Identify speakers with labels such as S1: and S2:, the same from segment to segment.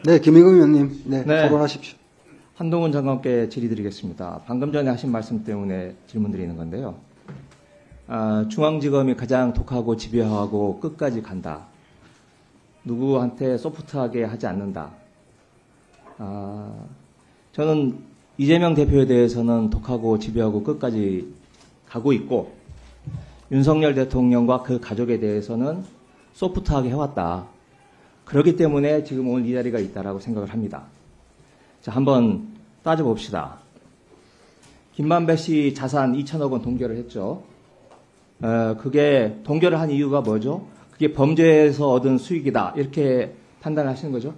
S1: 네, 김의겸 의원님, 네,
S2: 네.
S1: 토론하십시오.
S2: 한동훈 장관께 질의드리겠습니다. 방금 전에 하신 말씀 때문에 질문드리는 건데요. 중앙지검이 가장 독하고 집요하고 끝까지 간다. 누구한테 소프트하게 하지 않는다. 저는 이재명 대표에 대해서는 독하고 집요하고 끝까지 가고 있고, 윤석열 대통령과 그 가족에 대해서는 소프트하게 해왔다. 그렇기 때문에 지금 오늘 이 자리가 있다라고 생각을 합니다. 자, 한번 따져봅시다. 김만배 씨 자산 2천억 원 동결을 했죠. 그게 동결을 한 이유가 뭐죠? 그게 범죄에서 얻은 수익이다. 이렇게 판단하시는 거죠?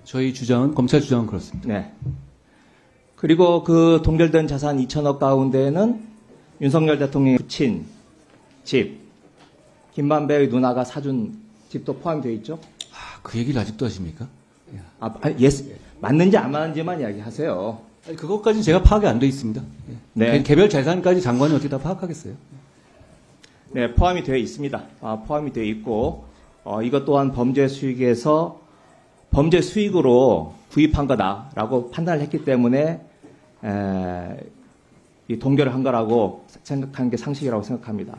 S3: 저희 주장은, 검찰 주장은 그렇습니다.
S2: 네. 그리고 그 동결된 자산 2천억 가운데에는 윤석열 대통령이 붙인 집, 김만배의 누나가 사준 집도 포함되어 있죠?
S3: 그 얘기를 아직도 하십니까?
S2: 맞는지 안 맞는지만 이야기하세요.
S3: 아니, 그것까지 제가 파악이 안 돼 있습니다.
S2: 네.
S3: 개별 재산까지 장관이 어떻게 다 파악하겠어요?
S2: 네, 포함이 되어 있습니다. 포함이 되어 있고, 이것 또한 범죄 수익에서 범죄 수익으로 구입한 거다라고 판단을 했기 때문에 이 동결을 한 거라고 생각하는 게 상식이라고 생각합니다.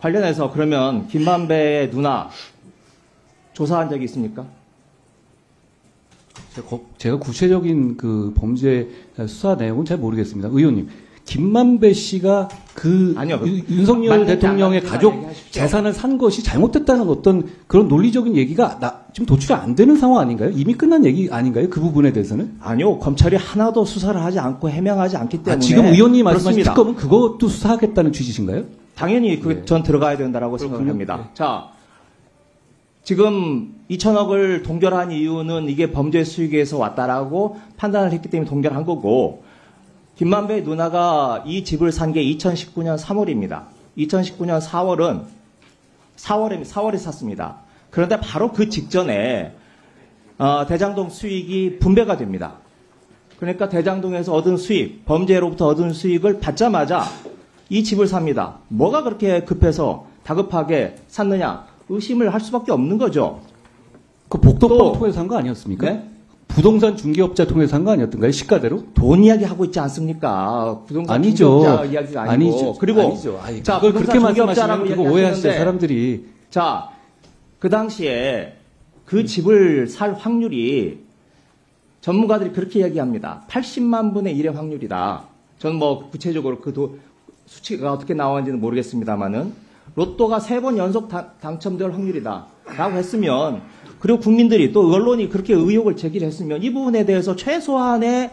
S2: 관련해서 그러면 김만배의 누나 조사한 적이 있습니까?
S3: 제가 구체적인 그 범죄 수사 내용은 잘 모르겠습니다. 의원님, 김만배 씨가
S2: 아니요,
S3: 윤석열 대통령의 가족 재산을 산 것이 잘못됐다는 어떤 그런 논리적인 얘기가 지금 도출이 안 되는 상황 아닌가요? 이미 끝난 얘기 아닌가요? 그 부분에 대해서는?
S2: 아니요, 검찰이 하나도 수사를 하지 않고 해명하지 않기 때문에.
S3: 지금 의원님 말씀하신
S2: 그렇습니다.
S3: 특검은 그것도 수사하겠다는 취지신가요?
S2: 당연히
S3: 네.
S2: 전 들어가야 된다라고
S3: 그렇군요.
S2: 생각합니다.
S3: 네.
S2: 자, 지금 2천억을 동결한 이유는 이게 범죄 수익에서 왔다라고 판단을 했기 때문에 동결한 거고, 김만배 누나가 이 집을 산 게 2019년 3월입니다. 2019년 4월에 샀습니다. 그런데 바로 그 직전에 대장동 수익이 분배가 됩니다. 그러니까 대장동에서 얻은 수익, 범죄로부터 얻은 수익을 받자마자 이 집을 삽니다. 뭐가 그렇게 급해서 다급하게 샀느냐? 의심을 할 수밖에 없는 거죠.
S3: 그 복덕방 통해서 산 거 아니었습니까?
S2: 네?
S3: 부동산 중개업자 통해서 산 거 아니었던가요? 시가대로?
S2: 돈 이야기 하고 있지 않습니까? 부동산
S3: 아니죠.
S2: 중개업자 이야기가 아니고.
S3: 아니죠.
S2: 그리고
S3: 아니죠.
S2: 자,
S3: 그걸 그렇게
S2: 중개업자라고
S3: 말씀하시면 그거 오해하시죠,
S2: 이야기하시는데,
S3: 사람들이.
S2: 자, 그 당시에 그 집을 살 확률이 전문가들이 그렇게 이야기합니다. 80만 분의 1의 확률이다. 저는 뭐 구체적으로 그 수치가 어떻게 나왔는지는 모르겠습니다만은 로또가 3번 연속 당첨될 확률이다. 라고 했으면, 그리고 국민들이 또 언론이 그렇게 의혹을 제기를 했으면 이 부분에 대해서 최소한의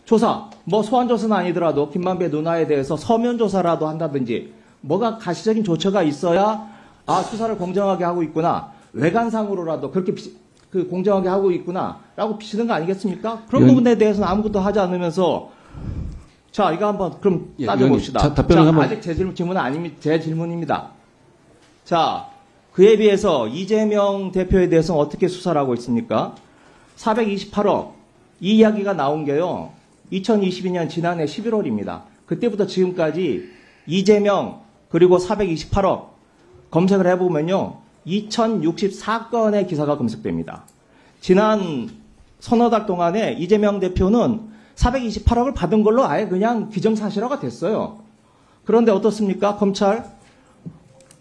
S2: 조사, 뭐 소환조사는 아니더라도 김만배 누나에 대해서 서면 조사라도 한다든지 뭐가 가시적인 조처가 있어야 수사를 공정하게 하고 있구나. 외관상으로라도 그렇게 공정하게 하고 있구나. 라고 비치는 거 아니겠습니까? 그런 부분에 대해서는 아무것도 하지 않으면서 자, 이거 한번 그럼 따져봅시다.
S3: 답변을 한번.
S2: 아직 제 질문은 아닙니다. 제 질문입니다. 자, 그에 비해서 이재명 대표에 대해서는 어떻게 수사를 하고 있습니까? 428억. 이 이야기가 나온 게요. 2022년 지난해 11월입니다. 그때부터 지금까지 이재명 그리고 428억 검색을 해보면요. 2064건의 기사가 검색됩니다. 지난 서너 달 동안에 이재명 대표는 428억을 받은 걸로 아예 그냥 기정사실화가 됐어요. 그런데 어떻습니까? 검찰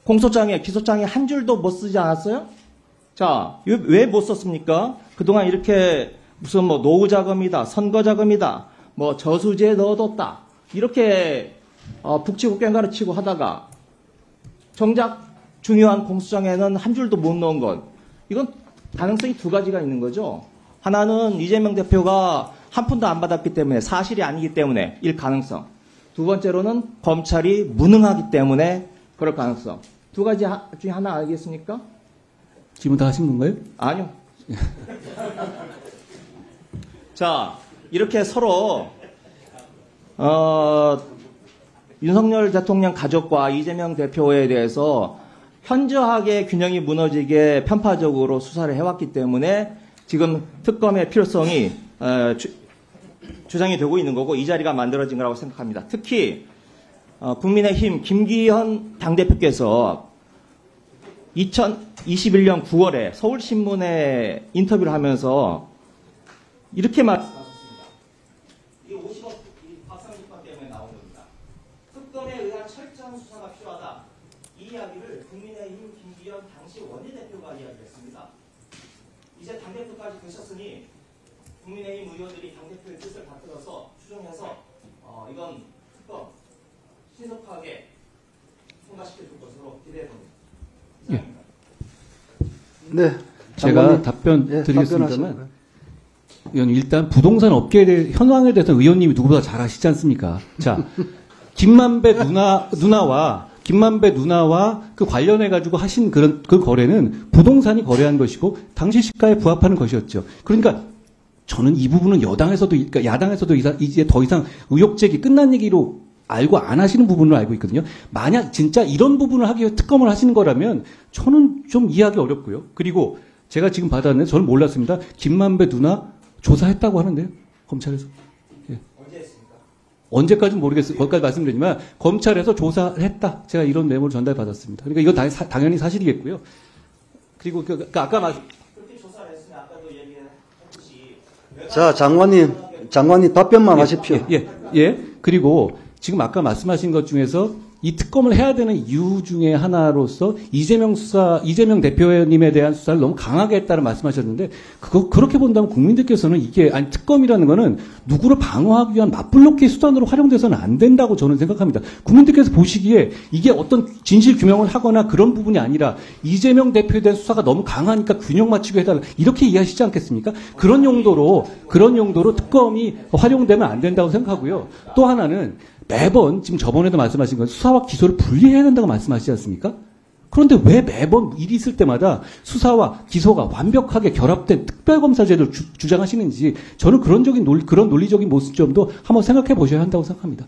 S2: 공소장에 기소장에 한 줄도 못 쓰지 않았어요? 자, 왜 못 썼습니까? 그동안 이렇게 무슨 뭐 노후 자금이다, 선거 자금이다, 뭐 저수지에 넣어뒀다 이렇게 북치고 꽹가를 치고 하다가 정작 중요한 공소장에는 한 줄도 못 넣은 것, 이건 가능성이 두 가지가 있는 거죠. 하나는 이재명 대표가 한 푼도 안 받았기 때문에 사실이 아니기 때문에 일 가능성. 두 번째로는 검찰이 무능하기 때문에 그럴 가능성. 두 가지 중에 하나 알겠습니까?
S3: 질문 다 하신 건가요?
S2: 아니요. 자, 이렇게 서로 윤석열 대통령 가족과 이재명 대표에 대해서 현저하게 균형이 무너지게 편파적으로 수사를 해왔기 때문에 지금 특검의 필요성이 주장이 되고 있는 거고 이 자리가 만들어진 거라고 생각합니다. 특히 국민의힘 김기현 당대표께서 2021년 9월에 서울신문에 인터뷰를 하면서 이렇게 말했습니다. 이 50억 박상기판 때문에 나온 겁니다. 특검에 의한 철저한 수사가 필요하다. 이 이야기를 국민의힘 김기현 당시 원내대표가 이야기했습니다. 이제 당대표까지 되셨으니 국민의힘 의원들이 당대표의 뜻을 받들어서 추종해서 이건 특검 신속하게 통과시켜 줄 것으로 기대해 봅니다.
S3: 네. 제가
S1: 장관님,
S3: 답변
S1: 예,
S3: 드리겠습니다만,
S1: 답변하시고요.
S3: 의원님, 일단 부동산 업계에 대해, 현황에 대해서 의원님이 누구보다 잘 아시지 않습니까? 자, 김만배 누나와 그 관련해가지고 하신 그 거래는 부동산이 거래한 것이고, 당시 시가에 부합하는 것이었죠. 그러니까, 저는 이 부분은 그러니까 야당에서도 이제 더 이상 의혹제기 끝난 얘기로 알고 안 하시는 부분을 알고 있거든요. 만약 진짜 이런 부분을 하기 위해 특검을 하시는 거라면 저는 좀 이해하기 어렵고요. 그리고 제가 지금 받았는데 저는 몰랐습니다. 김만배 누나 조사했다고 하는데요. 검찰에서. 예.
S2: 언제 했습니까?
S3: 언제까지는 모르겠어요. 거기까지 말씀드리지만 검찰에서 조사를 했다. 제가 이런 메모를 전달받았습니다. 그러니까 이거 당연히 사실이겠고요. 그리고 아까
S2: 그렇게 조사를 했으면 아까도 얘기했듯이
S1: 자, 장관님 답변만 하십시오.
S3: 예. 그리고 지금 아까 말씀하신 것 중에서 이 특검을 해야 되는 이유 중에 하나로서 이재명 대표님에 대한 수사를 너무 강하게 했다는 말씀하셨는데, 그렇게 본다면 국민들께서는 특검이라는 거는 누구를 방어하기 위한 맞불놓기 수단으로 활용돼서는 안 된다고 저는 생각합니다. 국민들께서 보시기에 이게 어떤 진실 규명을 하거나 그런 부분이 아니라 이재명 대표에 대한 수사가 너무 강하니까 균형 맞추게 해달라. 이렇게 이해하시지 않겠습니까? 그런 용도로 특검이 활용되면 안 된다고 생각하고요. 또 하나는 매번 지금 저번에도 말씀하신 건 수사와 기소를 분리해야 된다고 말씀하시지 않습니까? 그런데 왜 매번 일이 있을 때마다 수사와 기소가 완벽하게 결합된 특별검사제도를 주장하시는지 저는 그런 논리적인 모습 점도 한번 생각해 보셔야 한다고 생각합니다.